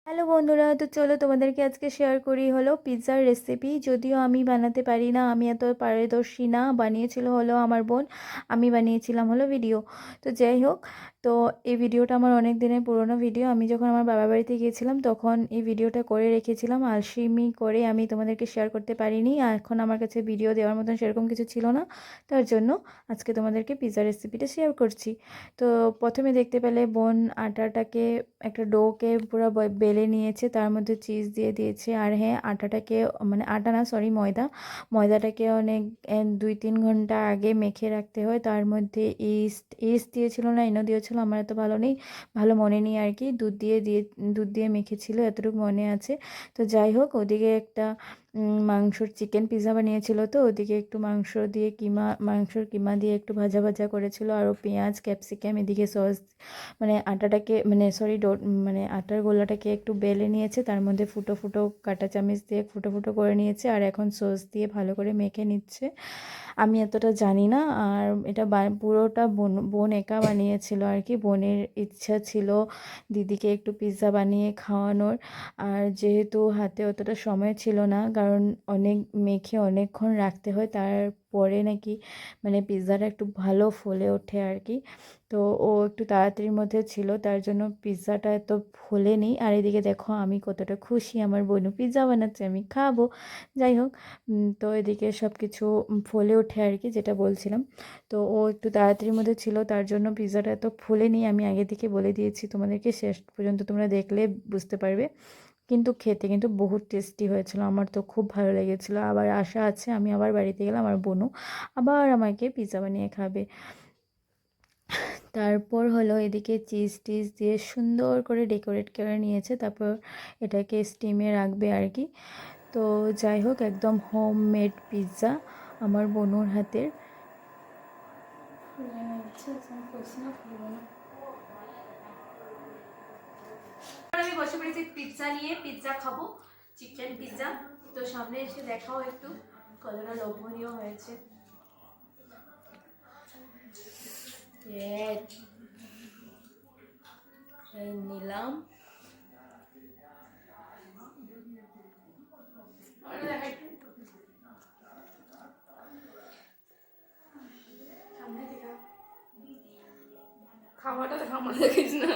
Hello বন্ধুরা, তো চলো তোমাদেরকে আজকে শেয়ার করি হলো পিৎজার রেসিপি। যদিও আমি বানাতে পারি না, আমি এত পারদর্শী না, বানিয়েছিল হলো আমার বোন, আমি বানিয়েছিলাম হলো ভিডিও। তো যাই হোক, তো এই ভিডিওটা আমার অনেক দিনের পুরনো ভিডিও। আমি যখন আমার বাবার বাড়িতে গিয়েছিলাম তখন এই ভিডিওটা করে রেখেছিলাম, আলসেমি করে আমি তোমাদেরকে শেয়ার করতে পারিনি। আর এখন আমার কাছে ভিডিও দেওয়ার মতন সেরকম কিছু ছিল না, তার জন্য আজকে তোমাদেরকে পিৎজা রেসিপিটা শেয়ার করছি। তো প্রথমে দেখতে পেলে বোন আটাটাকে একটা ডোকে পুরো বেলে নিয়েছে, তার মধ্যে চিজ দিয়ে দিয়েছে। আর হ্যাঁ, আটাটাকে মানে আটা না, সরি, ময়দাটাকে অনেক 2-3 ঘন্টা আগে মেখে রাখতে হয়। তার মধ্যে ইস্ট দিয়েছিল না ইনো দিয়েছিল, আমার এত ভালো মনে নেই আর কি। দুধ দিয়ে মেখেছিল, এতটুকু মনে আছে। তো যাই হোক, ওদিকে একটা মাংসর চিকেন পিৎজা বানিয়েছিল, তো ওদিকে একটু মাংসর কিমা দিয়ে একটু ভাজা ভাজা করেছিল, আরও পেঁয়াজ ক্যাপসিকাম, এদিকে সস মানে আটাটাকে মানে সরি ডো মানে আটার গোলাটাকে একটু বেলে নিয়েছে, তার মধ্যে ফুটো ফুটো কাঁটা চামচ দিয়ে ফুটো ফুটো করে নিয়েছে, আর এখন সস দিয়ে ভালো করে মেখে নিচ্ছে। আমি এতটা জানি না। আর এটা পুরোটা বোন একা বানিয়েছিল আর কি। বোনের ইচ্ছা ছিল দিদিকে একটু পিৎজা বানিয়ে খাওয়ানোর। আর যেহেতু হাতে অতটা সময় ছিল না, কারণ অনেক মেখে অনেকক্ষণ রাখতে হয়, তারপরে নাকি মানে পিৎজাটা একটু ভালো ফলে ওঠে আর কি। তো ও একটু তাড়াতাড়ির মধ্যে ছিল, তার জন্য পিৎজাটা এত ফোলেনি। আর এদিকে দেখো আমি কতটা খুশি, আমার বোনও পিৎজা বানাচ্ছে, আমি খাবো। যাই হোক, তো এদিকে সব কিছু ফলে ওঠে আর কি, যেটা বলছিলাম। তো ও একটু তাড়াতাড়ির মধ্যে ছিল, তার জন্য পিৎজাটা এত ফোলেনি। আমি আগে থেকে বলে দিয়েছি তোমাদেরকে, শেষ পর্যন্ত তোমরা দেখলে বুঝতে পারবে। কিন্তু খেতে কিন্তু বহুত টেস্টি হয়েছিল, আমার তো খুব ভালো লেগেছিলো। আবার আশা আছে আমি আবার বাড়িতে গেলে আমার বোনও আবার আমাকে পিৎজা বানিয়ে খাবে। তারপর হলো এদিকে চিজ টিজ দিয়ে সুন্দর করে ডেকোরেট করে নিয়েছে, তারপর এটাকে স্টিমে রাখবে আর কি। তো যাই হোক, একদম হোম মেড পিৎজা আমার বোনুর হাতের। আমি বসে পড়েছি পিৎজা নিয়ে, পিৎজা খাবো, চিকেন পিৎজা। তো সামনে এসে দেখাও একটু কতটা লোভনীয় হয়েছে। নিলাম। খাওয়াটা দেখা আমার দেখিস না।